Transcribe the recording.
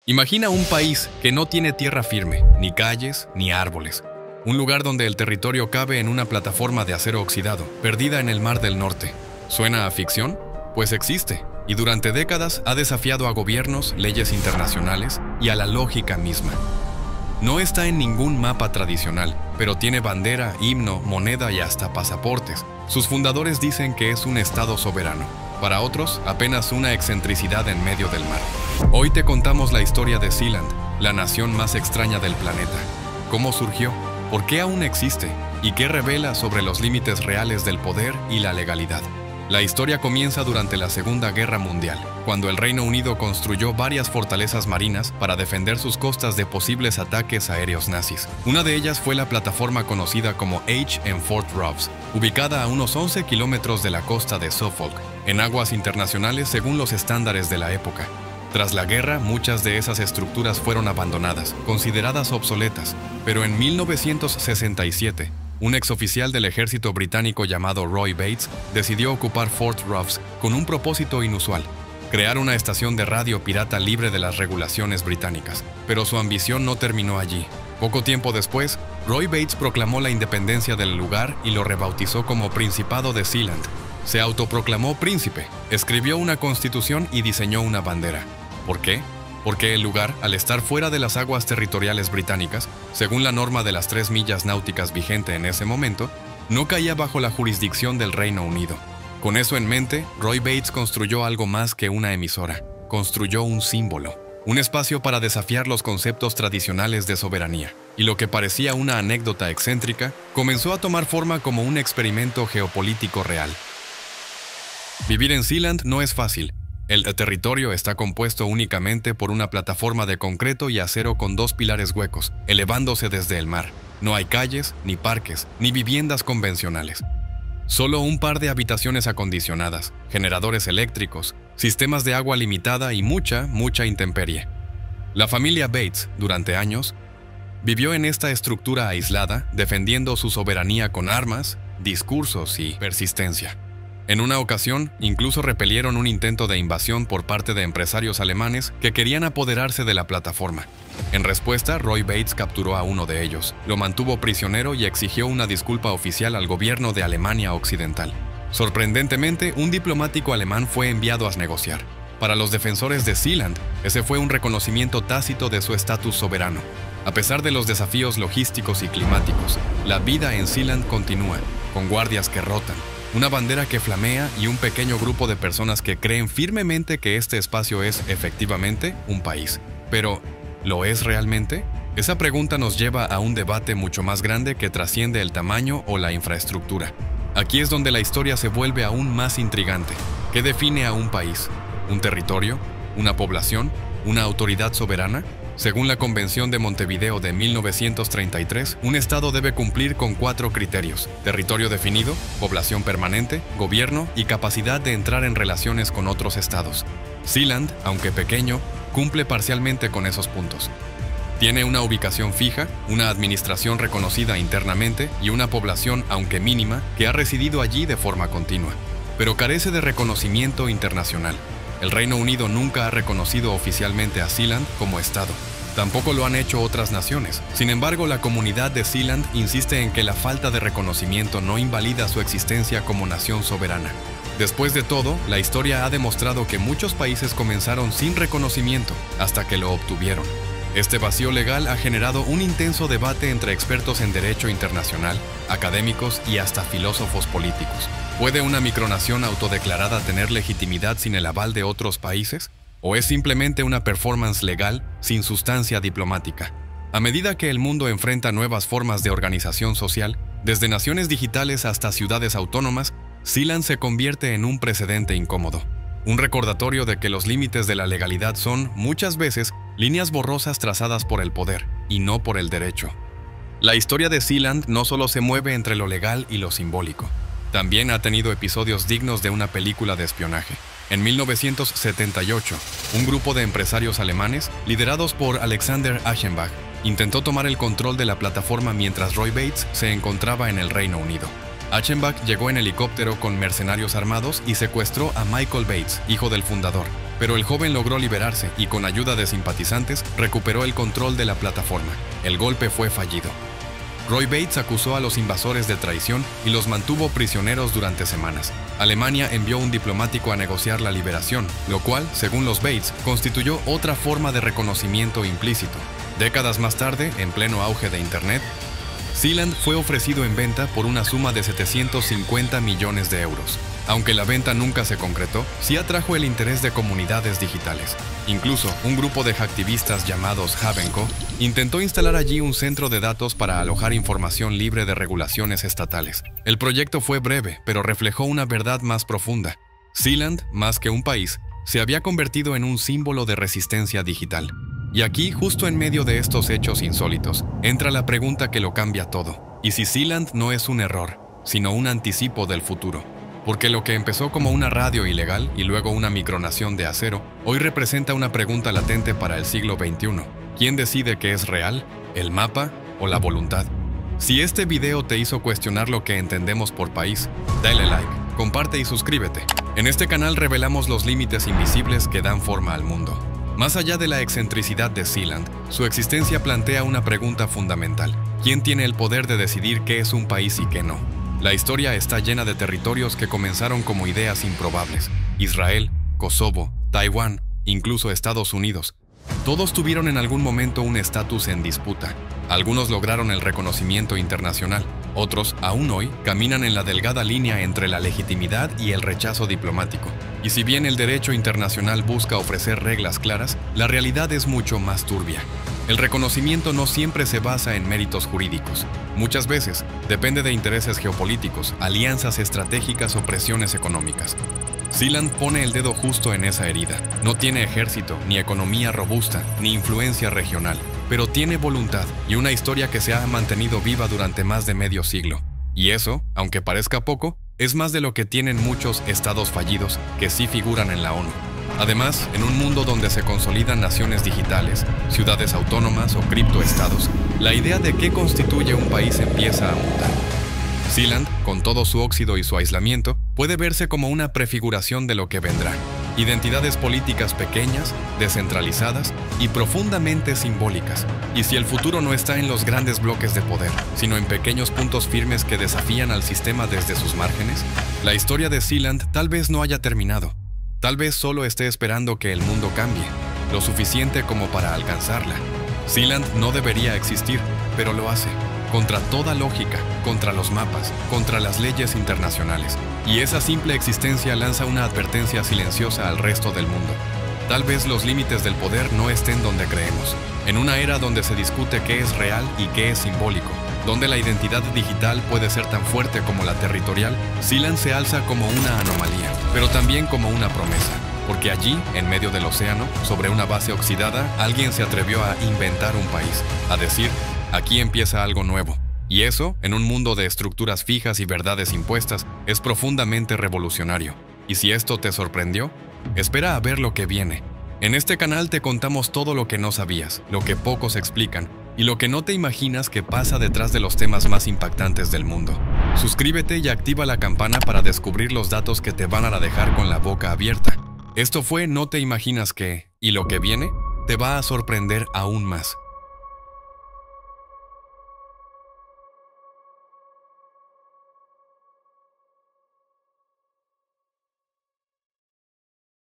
Imagina un país que no tiene tierra firme, ni calles, ni árboles. Un lugar donde el territorio cabe en una plataforma de acero oxidado, perdida en el Mar del Norte. ¿Suena a ficción? Pues existe, y durante décadas ha desafiado a gobiernos, leyes internacionales y a la lógica misma. No está en ningún mapa tradicional, pero tiene bandera, himno, moneda y hasta pasaportes. Sus fundadores dicen que es un estado soberano. Para otros, apenas una excentricidad en medio del mar. Hoy te contamos la historia de Sealand, la nación más extraña del planeta. ¿Cómo surgió? ¿Por qué aún existe? ¿Y qué revela sobre los límites reales del poder y la legalidad? La historia comienza durante la Segunda Guerra Mundial, cuando el Reino Unido construyó varias fortalezas marinas para defender sus costas de posibles ataques aéreos nazis. Una de ellas fue la plataforma conocida como H en Fort Ross, ubicada a unos 11 kilómetros de la costa de Suffolk, en aguas internacionales según los estándares de la época. Tras la guerra, muchas de esas estructuras fueron abandonadas, consideradas obsoletas, pero en 1967, un exoficial del ejército británico llamado Roy Bates decidió ocupar Fort Ross con un propósito inusual: crear una estación de radio pirata libre de las regulaciones británicas. Pero su ambición no terminó allí. Poco tiempo después, Roy Bates proclamó la independencia del lugar y lo rebautizó como Principado de Sealand. Se autoproclamó príncipe, escribió una constitución y diseñó una bandera. ¿Por qué? Porque el lugar, al estar fuera de las aguas territoriales británicas, según la norma de las 3 millas náuticas vigente en ese momento, no caía bajo la jurisdicción del Reino Unido. Con eso en mente, Roy Bates construyó algo más que una emisora. Construyó un símbolo, un espacio para desafiar los conceptos tradicionales de soberanía. Y lo que parecía una anécdota excéntrica, comenzó a tomar forma como un experimento geopolítico real. Vivir en Sealand no es fácil. El territorio está compuesto únicamente por una plataforma de concreto y acero con 2 pilares huecos, elevándose desde el mar. No hay calles, ni parques, ni viviendas convencionales. Solo un par de habitaciones acondicionadas, generadores eléctricos, sistemas de agua limitada y mucha intemperie. La familia Bates, durante años, vivió en esta estructura aislada, defendiendo su soberanía con armas, discursos y persistencia. En una ocasión, incluso repelieron un intento de invasión por parte de empresarios alemanes que querían apoderarse de la plataforma. En respuesta, Roy Bates capturó a uno de ellos, lo mantuvo prisionero y exigió una disculpa oficial al gobierno de Alemania Occidental. Sorprendentemente, un diplomático alemán fue enviado a negociar. Para los defensores de Sealand, ese fue un reconocimiento tácito de su estatus soberano. A pesar de los desafíos logísticos y climáticos, la vida en Sealand continúa, con guardias que rotan, una bandera que flamea y un pequeño grupo de personas que creen firmemente que este espacio es, efectivamente, un país. Pero, ¿lo es realmente? Esa pregunta nos lleva a un debate mucho más grande que trasciende el tamaño o la infraestructura. Aquí es donde la historia se vuelve aún más intrigante. ¿Qué define a un país? ¿Un territorio? ¿Una población? ¿Una autoridad soberana? Según la Convención de Montevideo de 1933, un Estado debe cumplir con 4 criterios: territorio definido, población permanente, gobierno y capacidad de entrar en relaciones con otros estados. Sealand, aunque pequeño, cumple parcialmente con esos puntos. Tiene una ubicación fija, una administración reconocida internamente y una población, aunque mínima, que ha residido allí de forma continua. Pero carece de reconocimiento internacional. El Reino Unido nunca ha reconocido oficialmente a Sealand como Estado. Tampoco lo han hecho otras naciones. Sin embargo, la comunidad de Sealand insiste en que la falta de reconocimiento no invalida su existencia como nación soberana. Después de todo, la historia ha demostrado que muchos países comenzaron sin reconocimiento hasta que lo obtuvieron. Este vacío legal ha generado un intenso debate entre expertos en derecho internacional, académicos y hasta filósofos políticos. ¿Puede una micronación autodeclarada tener legitimidad sin el aval de otros países? ¿O es simplemente una performance legal sin sustancia diplomática? A medida que el mundo enfrenta nuevas formas de organización social, desde naciones digitales hasta ciudades autónomas, Sealand se convierte en un precedente incómodo. Un recordatorio de que los límites de la legalidad son, muchas veces, líneas borrosas trazadas por el poder, y no por el derecho. La historia de Sealand no solo se mueve entre lo legal y lo simbólico. También ha tenido episodios dignos de una película de espionaje. En 1978, un grupo de empresarios alemanes, liderados por Alexander Achenbach, intentó tomar el control de la plataforma mientras Roy Bates se encontraba en el Reino Unido. Achenbach llegó en helicóptero con mercenarios armados y secuestró a Michael Bates, hijo del fundador. pero el joven logró liberarse y con ayuda de simpatizantes recuperó el control de la plataforma. El golpe fue fallido. Roy Bates acusó a los invasores de traición y los mantuvo prisioneros durante semanas. Alemania envió un diplomático a negociar la liberación, lo cual, según los Bates, constituyó otra forma de reconocimiento implícito. Décadas más tarde, en pleno auge de Internet, Sealand fue ofrecido en venta por una suma de 750 millones de euros. Aunque la venta nunca se concretó, sí atrajo el interés de comunidades digitales. Incluso, un grupo de hacktivistas llamados Havenco intentó instalar allí un centro de datos para alojar información libre de regulaciones estatales. El proyecto fue breve, pero reflejó una verdad más profunda. Sealand, más que un país, se había convertido en un símbolo de resistencia digital. Y aquí, justo en medio de estos hechos insólitos, entra la pregunta que lo cambia todo. ¿Y si Sealand no es un error, sino un anticipo del futuro? Porque lo que empezó como una radio ilegal y luego una micronación de acero, hoy representa una pregunta latente para el siglo XXI. ¿Quién decide qué es real, el mapa o la voluntad? Si este video te hizo cuestionar lo que entendemos por país, dale like, comparte y suscríbete. En este canal revelamos los límites invisibles que dan forma al mundo. Más allá de la excentricidad de Sealand, su existencia plantea una pregunta fundamental. ¿Quién tiene el poder de decidir qué es un país y qué no? La historia está llena de territorios que comenzaron como ideas improbables. Israel, Kosovo, Taiwán, incluso Estados Unidos. Todos tuvieron en algún momento un estatus en disputa. Algunos lograron el reconocimiento internacional. Otros, aún hoy, caminan en la delgada línea entre la legitimidad y el rechazo diplomático. Y si bien el derecho internacional busca ofrecer reglas claras, la realidad es mucho más turbia. El reconocimiento no siempre se basa en méritos jurídicos. Muchas veces depende de intereses geopolíticos, alianzas estratégicas o presiones económicas. Sealand pone el dedo justo en esa herida. No tiene ejército, ni economía robusta, ni influencia regional, pero tiene voluntad y una historia que se ha mantenido viva durante más de medio siglo. Y eso, aunque parezca poco, es más de lo que tienen muchos estados fallidos que sí figuran en la ONU. Además, en un mundo donde se consolidan naciones digitales, ciudades autónomas o criptoestados, la idea de qué constituye un país empieza a mutar. Sealand, con todo su óxido y su aislamiento, puede verse como una prefiguración de lo que vendrá. Identidades políticas pequeñas, descentralizadas y profundamente simbólicas. Y si el futuro no está en los grandes bloques de poder, sino en pequeños puntos firmes que desafían al sistema desde sus márgenes, la historia de Sealand tal vez no haya terminado. Tal vez solo esté esperando que el mundo cambie, lo suficiente como para alcanzarla. Sealand no debería existir, pero lo hace. Contra toda lógica, contra los mapas, contra las leyes internacionales. Y esa simple existencia lanza una advertencia silenciosa al resto del mundo. Tal vez los límites del poder no estén donde creemos. En una era donde se discute qué es real y qué es simbólico, donde la identidad digital puede ser tan fuerte como la territorial, Sealand se alza como una anomalía, pero también como una promesa. Porque allí, en medio del océano, sobre una base oxidada, alguien se atrevió a inventar un país, a decir: aquí empieza algo nuevo. Y eso, en un mundo de estructuras fijas y verdades impuestas, es profundamente revolucionario. Y si esto te sorprendió, espera a ver lo que viene. En este canal te contamos todo lo que no sabías, lo que pocos explican, y lo que no te imaginas que pasa detrás de los temas más impactantes del mundo. Suscríbete y activa la campana para descubrir los datos que te van a dejar con la boca abierta. Esto fue No te imaginas que, y lo que viene te va a sorprender aún más.